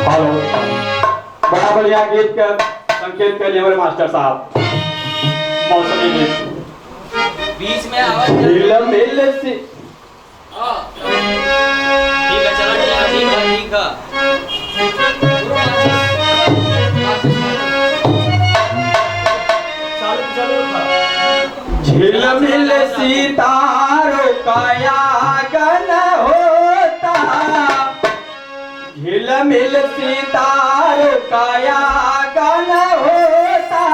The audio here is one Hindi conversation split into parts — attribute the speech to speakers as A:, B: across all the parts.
A: हेलो, बड़ा बढ़िया गीत का संकेत के लिए मास्टर साहब। मौसमी गीत
B: बीच में आवाज
A: मिल से
B: ठीक है, चलो ठीक है।
A: झिलमिल सितारों का आगन होता, झिलमिल सितारों का आगन होता,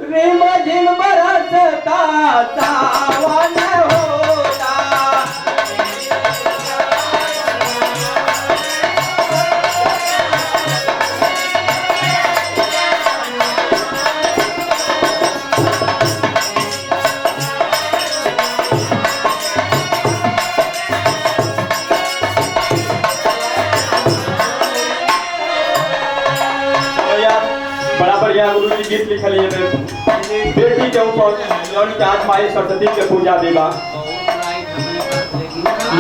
A: रिम झिम बरसता सावन होता। बड़ा बढ़िया गुरु जी गीत लिखल है बेटी के ऊपर जौन के आज माई सरस्वती के पूजा देवा।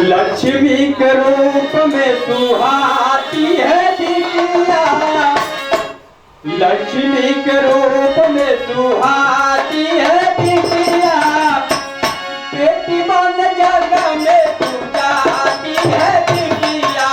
A: लक्ष्मी के रूप में सुहाती है बिटिया, लक्ष्मी के रूप में सुहाती है बिटिया, बेटी मन जग में पूजाती है बिटिया।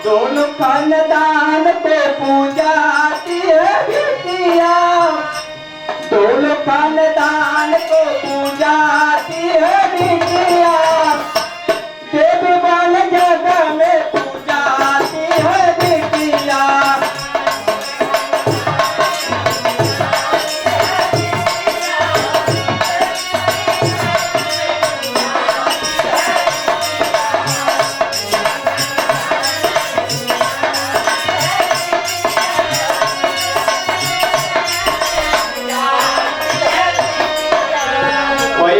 A: दोनों खानदान पे पूजाती है बिटिया, दोनों खानदान को पूजाती है बिटिया, देवी बन जगह में पूजाती है बिटिया।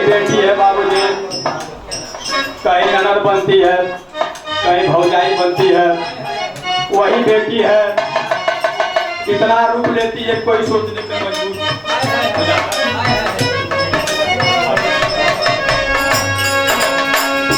A: बेटी है बाबूजी, कहीं ननद बनती है, कहीं भौजाई बनती है, वही बेटी है। कितना रूप लेती है कोई सोचने पे मजबूर हो जाता है।